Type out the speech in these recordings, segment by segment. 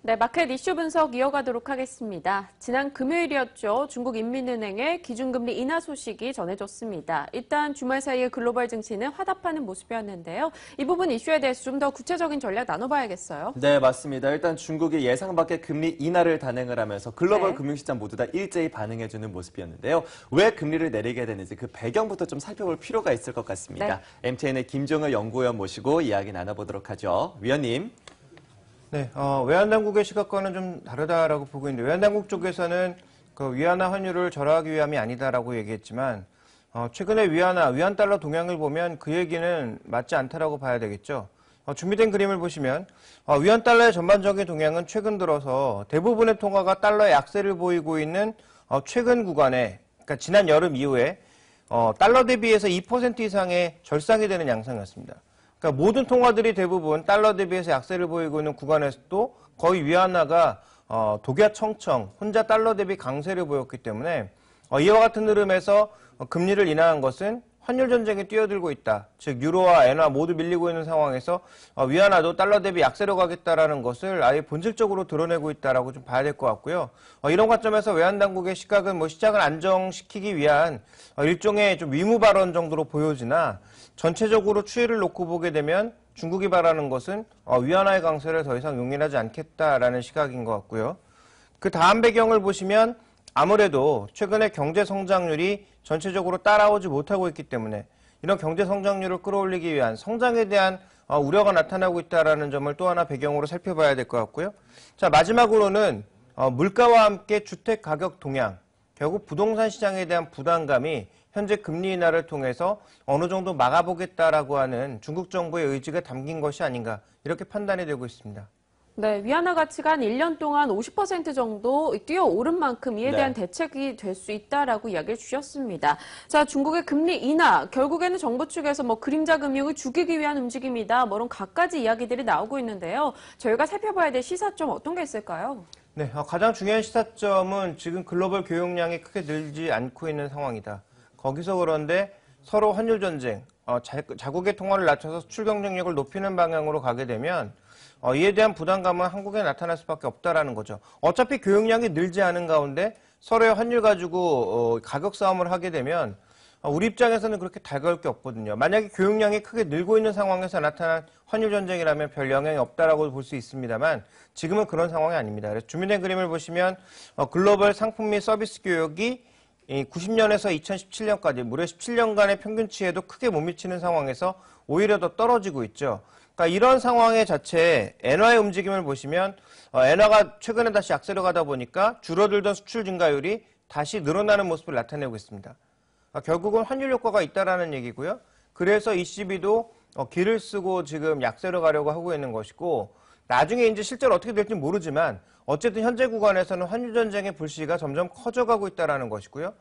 네, 마켓 이슈 분석 이어가도록 하겠습니다. 지난 금요일이었죠. 중국인민은행의 기준금리 인하 소식이 전해졌습니다. 일단 주말 사이에 글로벌 증시는 화답하는 모습이었는데요. 이 부분 이슈에 대해서 좀 더 구체적인 전략 나눠봐야겠어요. 네, 맞습니다. 일단 중국이 예상 밖의 금리 인하를 단행을 하면서 글로벌 금융시장 모두 다 일제히 반응해주는 모습이었는데요. 왜 금리를 내리게 되는지 그 배경부터 좀 살펴볼 필요가 있을 것 같습니다. MTN의 김종을 연구위원 모시고 이야기 나눠보도록 하죠. 위원님. 네, 외환당국의 시각과는 좀 다르다라고 보고 있는데 외환당국 쪽에서는 그 위안화 환율을 절하하기 위함이 아니다라고 얘기했지만 최근에 위안 달러 동향을 보면 그 얘기는 맞지 않다라고 봐야 되겠죠. 준비된 그림을 보시면 위안 달러의 전반적인 동향은 최근 들어서 대부분의 통화가 달러의 약세를 보이고 있는 최근 구간에, 그러니까 지난 여름 이후에 달러 대비해서 2% 이상의 절상이 되는 양상이었습니다. 그러니까 모든 통화들이 대부분 달러 대비해서 약세를 보이고 있는 구간에서도 거의 위안화가 독야청청 혼자 달러 대비 강세를 보였기 때문에 이와 같은 흐름에서 금리를 인하한 것은 환율 전쟁에 뛰어들고 있다. 즉 유로와 엔화 모두 밀리고 있는 상황에서 위안화도 달러 대비 약세로 가겠다라는 것을 아예 본질적으로 드러내고 있다라고 좀 봐야 될 것 같고요. 이런 관점에서 외환당국의 시각은 시장을 안정시키기 위한 일종의 좀 위무 발언 정도로 보여지나 전체적으로 추이를 놓고 보게 되면 중국이 바라는 것은 위안화의 강세를 더 이상 용인하지 않겠다라는 시각인 것 같고요. 그 다음 배경을 보시면 아무래도 최근에 경제 성장률이 전체적으로 따라오지 못하고 있기 때문에 이런 경제 성장률을 끌어올리기 위한 성장에 대한 우려가 나타나고 있다는 점을 또 하나 배경으로 살펴봐야 될 것 같고요. 자, 마지막으로는 물가와 함께 주택 가격 동향, 결국 부동산 시장에 대한 부담감이 현재 금리 인하를 통해서 어느 정도 막아보겠다라고 하는 중국 정부의 의지가 담긴 것이 아닌가 이렇게 판단이 되고 있습니다. 네, 위안화 가치가 한 1년 동안 50% 정도 뛰어오른 만큼 이에 대한 대책이 될 수 있다라고 이야기를 주셨습니다. 자, 중국의 금리 인하, 결국에는 정부 측에서 그림자 금융을 죽이기 위한 움직임이다. 이런 갖가지 이야기들이 나오고 있는데요. 저희가 살펴봐야 될 시사점 어떤 게 있을까요? 네, 가장 중요한 시사점은 지금 글로벌 교역량이 크게 늘지 않고 있는 상황이다. 거기서 그런데 서로 환율 전쟁, 자국의 통화를 낮춰서 수출 경쟁력을 높이는 방향으로 가게 되면 이에 대한 부담감은 한국에 나타날 수밖에 없다라는 거죠. 어차피 교역량이 늘지 않은 가운데 서로의 환율 가지고 가격 싸움을 하게 되면 우리 입장에서는 그렇게 달가울 게 없거든요. 만약에 교역량이 크게 늘고 있는 상황에서 나타난 환율 전쟁이라면 별 영향이 없다라고 볼 수 있습니다만 지금은 그런 상황이 아닙니다. 그래서 준비된 그림을 보시면 글로벌 상품 및 서비스 교역이 90년에서 2017년까지 무려 17년간의 평균치에도 크게 못 미치는 상황에서 오히려 더 떨어지고 있죠. 그러니까 이런 상황의 자체에 엔화의 움직임을 보시면 엔화가 최근에 다시 약세로 가다 보니까 줄어들던 수출 증가율이 다시 늘어나는 모습을 나타내고 있습니다. 결국은 환율 효과가 있다라는 얘기고요. 그래서 ECB도 기를 쓰고 지금 약세로 가려고 하고 있는 것이고 나중에 이제 실제로 어떻게 될지 모르지만 어쨌든 현재 구간에서는 환율 전쟁의 불씨가 점점 커져가고 있다는 것이고요.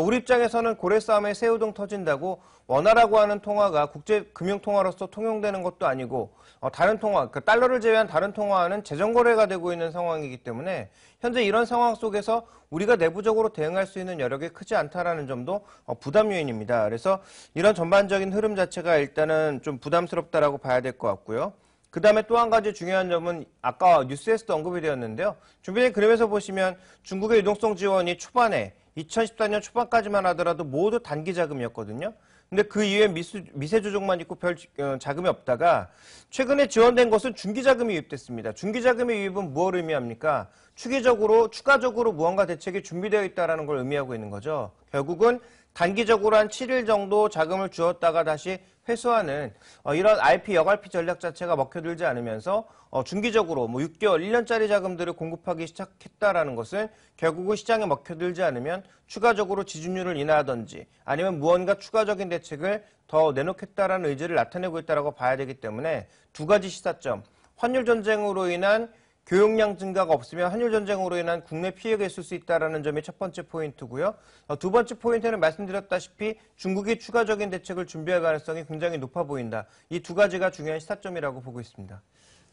우리 입장에서는 고래 싸움에 새우등 터진다고 원화라고 하는 통화가 국제 금융 통화로서 통용되는 것도 아니고 다른 통화, 그 달러를 제외한 다른 통화는 재정 거래가 되고 있는 상황이기 때문에 현재 이런 상황 속에서 우리가 내부적으로 대응할 수 있는 여력이 크지 않다라는 점도 부담 요인입니다. 그래서 이런 전반적인 흐름 자체가 일단은 좀 부담스럽다라고 봐야 될 것 같고요. 그 다음에 또 한 가지 중요한 점은 아까 뉴스에서도 언급이 되었는데요. 준비된 그림에서 보시면 중국의 유동성 지원이 초반에 2014년 초반까지만 하더라도 모두 단기 자금이었거든요. 근데 그 이후에 미세 조정만 있고 별 자금이 없다가 최근에 지원된 것은 중기 자금이 유입됐습니다. 중기 자금의 유입은 무엇을 의미합니까? 추가적으로 무언가 대책이 준비되어 있다는 걸 의미하고 있는 거죠. 결국은 단기적으로 한 7일 정도 자금을 주었다가 다시 회수하는 이런 RP, 역RP 전략 자체가 먹혀들지 않으면서 중기적으로 6개월, 1년짜리 자금들을 공급하기 시작했다라는 것은 결국은 시장에 먹혀들지 않으면 추가적으로 지준율을 인하하든지 아니면 무언가 추가적인 대책을 더 내놓겠다라는 의지를 나타내고 있다고 봐야 되기 때문에 두 가지 시사점, 환율 전쟁으로 인한 교역량 증가가 없으면 환율 전쟁으로 인한 국내 피해가 있을 수 있다는 점이 첫 번째 포인트고요. 두 번째 포인트는 말씀드렸다시피 중국이 추가적인 대책을 준비할 가능성이 굉장히 높아 보인다. 이 두 가지가 중요한 시사점이라고 보고 있습니다.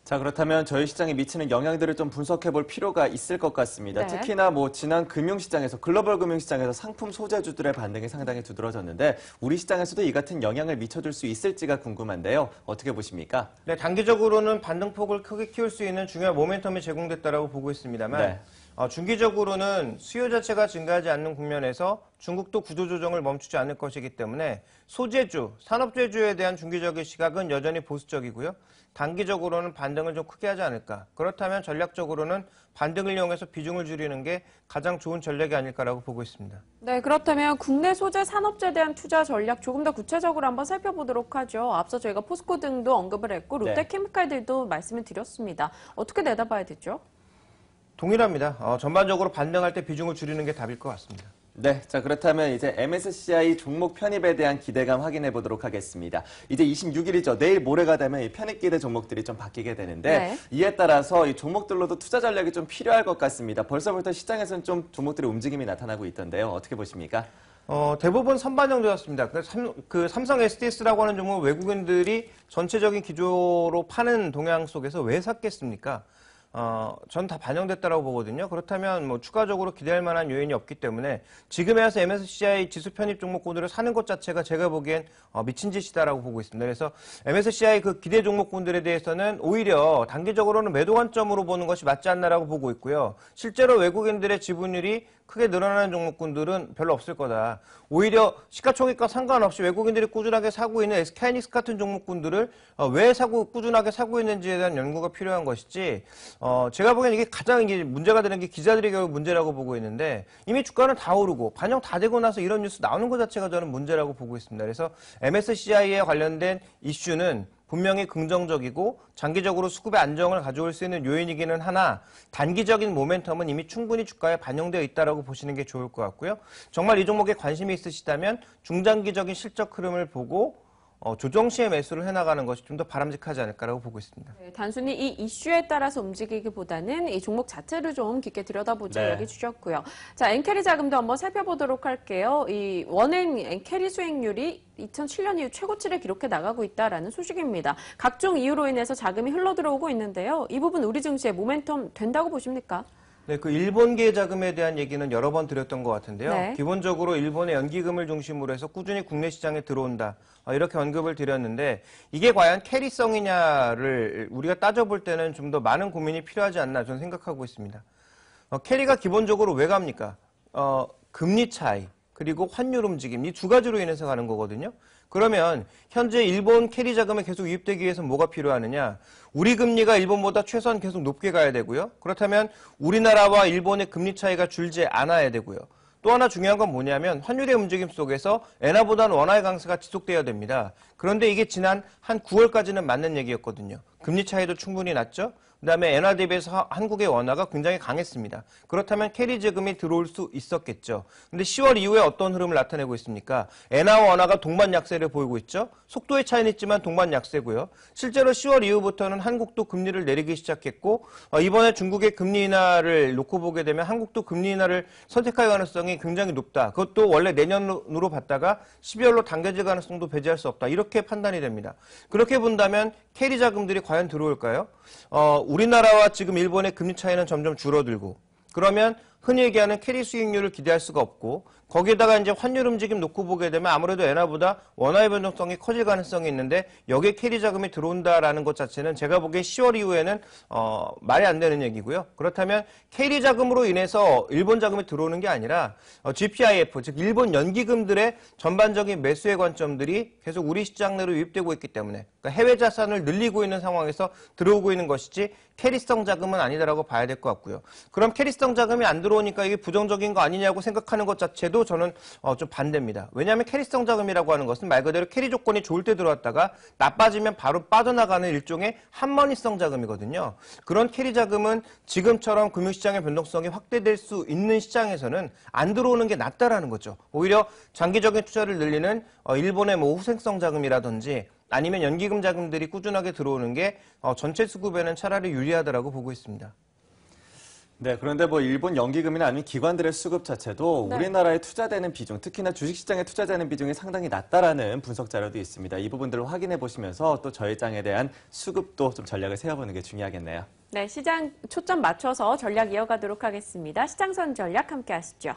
자, 그렇다면 저희 시장에 미치는 영향들을 좀 분석해 볼 필요가 있을 것 같습니다. 네. 특히나 지난 금융시장에서, 글로벌 금융시장에서 상품 소재주들의 반등이 상당히 두드러졌는데 우리 시장에서도 이 같은 영향을 미쳐줄 수 있을지가 궁금한데요. 어떻게 보십니까? 네, 단기적으로는 반등폭을 크게 키울 수 있는 중요한 모멘텀이 제공됐다라고 보고 있습니다만 네. 중기적으로는 수요 자체가 증가하지 않는 국면에서 중국도 구조조정을 멈추지 않을 것이기 때문에 소재주, 산업재주에 대한 중기적인 시각은 여전히 보수적이고요. 단기적으로는 반등을 좀 크게 하지 않을까. 그렇다면 전략적으로는 반등을 이용해서 비중을 줄이는 게 가장 좋은 전략이 아닐까라고 보고 있습니다. 네, 그렇다면 국내 소재 산업재에 대한 투자 전략 조금 더 구체적으로 한번 살펴보도록 하죠. 앞서 저희가 포스코 등도 언급을 했고 롯데케미칼들도 말씀을 드렸습니다. 어떻게 내다봐야 되죠? 동일합니다. 전반적으로 반등할 때 비중을 줄이는 게 답일 것 같습니다. 네, 자 그렇다면 이제 MSCI 종목 편입에 대한 기대감 확인해 보도록 하겠습니다. 이제 26일이죠. 내일 모레가 되면 이 편입 기대 종목들이 좀 바뀌게 되는데 네. 이에 따라서 이 종목들로도 투자 전략이 좀 필요할 것 같습니다. 벌써부터 시장에서는 좀 종목들의 움직임이 나타나고 있던데요. 어떻게 보십니까? 대부분 선반영되었습니다. 삼성 SDS라고 하는 종목을 외국인들이 전체적인 기조로 파는 동향 속에서 왜 샀겠습니까? 전 다 반영됐다라고 보거든요. 그렇다면 추가적으로 기대할 만한 요인이 없기 때문에 지금에 와서 MSCI 지수 편입 종목군들을 사는 것 자체가 제가 보기엔 미친 짓이다라고 보고 있습니다. 그래서 MSCI 그 기대 종목군들에 대해서는 오히려 단기적으로는 매도 관점으로 보는 것이 맞지 않나라고 보고 있고요. 실제로 외국인들의 지분율이 크게 늘어나는 종목군들은 별로 없을 거다. 오히려 시가총액과 상관없이 외국인들이 꾸준하게 사고 있는 SK하이닉스 같은 종목군들을 왜 꾸준하게 사고 있는지에 대한 연구가 필요한 것이지, 제가 보기엔 이게 가장 문제가 되는 게 기자들이 결국 문제라고 보고 있는데 이미 주가는 다 오르고 반영 다 되고 나서 이런 뉴스 나오는 것 자체가 저는 문제라고 보고 있습니다. 그래서 MSCI에 관련된 이슈는 분명히 긍정적이고 장기적으로 수급의 안정을 가져올 수 있는 요인이기는 하나 단기적인 모멘텀은 이미 충분히 주가에 반영되어 있다고 보시는 게 좋을 것 같고요. 정말 이 종목에 관심이 있으시다면 중장기적인 실적 흐름을 보고 조정 시에 매수를 해나가는 것이 좀 더 바람직하지 않을까라고 보고 있습니다. 네, 단순히 이 이슈에 따라서 움직이기보다는 이 종목 자체를 좀 깊게 들여다보자 이야기 주셨고요. 자, 엔캐리 자금도 한번 살펴보도록 할게요. 이 원행 엔캐리 수익률이 2007년 이후 최고치를 기록해 나가고 있다라는 소식입니다. 각종 이유로 인해서 자금이 흘러들어오고 있는데요. 이 부분 우리 증시에 모멘텀 된다고 보십니까? 네, 그 일본계 자금에 대한 얘기는 여러 번 드렸던 것 같은데요. 네. 기본적으로 일본의 연기금을 중심으로 해서 꾸준히 국내 시장에 들어온다. 이렇게 언급을 드렸는데 이게 과연 캐리성이냐를 우리가 따져볼 때는 좀 더 많은 고민이 필요하지 않나 저는 생각하고 있습니다. 캐리가 기본적으로 왜 갑니까? 금리 차이 그리고 환율 움직임 이 두 가지로 인해서 가는 거거든요. 그러면 현재 일본 캐리 자금이 계속 유입되기 위해서 뭐가 필요하느냐? 우리 금리가 일본보다 최소한 계속 높게 가야 되고요. 그렇다면 우리나라와 일본의 금리 차이가 줄지 않아야 되고요. 또 하나 중요한 건 뭐냐면 환율의 움직임 속에서 엔화보다는 원화의 강세가 지속돼야 됩니다. 그런데 이게 지난 한 9월까지는 맞는 얘기였거든요. 금리 차이도 충분히 났죠. 그다음에 엔화 대비해서 한국의 원화가 굉장히 강했습니다. 그렇다면 캐리 자금이 들어올 수 있었겠죠. 근데 10월 이후에 어떤 흐름을 나타내고 있습니까? 엔화와 원화가 동반 약세를 보이고 있죠. 속도의 차이는 있지만 동반 약세고요. 실제로 10월 이후부터는 한국도 금리를 내리기 시작했고 이번에 중국의 금리 인하를 놓고 보게 되면 한국도 금리 인하를 선택할 가능성이 굉장히 높다. 그것도 원래 내년으로 봤다가 12월로 당겨질 가능성도 배제할 수 없다. 이렇게 판단이 됩니다. 그렇게 본다면 캐리 자금들이 과연 들어올까요? 우리나라와 지금 일본의 금리 차이는 점점 줄어들고 그러면 흔히 얘기하는 캐리 수익률을 기대할 수가 없고 거기에다가 이제 환율 움직임 놓고 보게 되면 아무래도 엔화보다 원화의 변동성이 커질 가능성이 있는데 여기에 캐리 자금이 들어온다라는 것 자체는 제가 보기엔 10월 이후에는 말이 안 되는 얘기고요. 그렇다면 캐리 자금으로 인해서 일본 자금이 들어오는 게 아니라 GPIF 즉 일본 연기금들의 전반적인 매수의 관점들이 계속 우리 시장 내로 유입되고 있기 때문에 그러니까 해외 자산을 늘리고 있는 상황에서 들어오고 있는 것이지 캐리성 자금은 아니다라고 봐야 될 것 같고요. 그럼 캐리성 자금이 안 들어오니까 이게 부정적인 거 아니냐고 생각하는 것 자체도 저는 좀 반대입니다. 왜냐하면 캐리성 자금이라고 하는 것은 말 그대로 캐리 조건이 좋을 때 들어왔다가 나빠지면 바로 빠져나가는 일종의 한머니성 자금이거든요. 그런 캐리 자금은 지금처럼 금융시장의 변동성이 확대될 수 있는 시장에서는 안 들어오는 게 낫다라는 거죠. 오히려 장기적인 투자를 늘리는 일본의 후생성 자금이라든지 아니면 연기금 자금들이 꾸준하게 들어오는 게 전체 수급에는 차라리 유리하다라고 보고 있습니다. 네, 그런데 뭐 일본 연기금이나 아니면 기관들의 수급 자체도 네. 우리나라에 투자되는 비중, 특히나 주식시장에 투자되는 비중이 상당히 낮다라는 분석 자료도 있습니다. 이 부분들을 확인해 보시면서 또 저해장에 대한 수급도 좀 전략을 세워보는 게 중요하겠네요. 네, 시장 초점 맞춰서 전략 이어가도록 하겠습니다. 시장선 전략 함께 하시죠.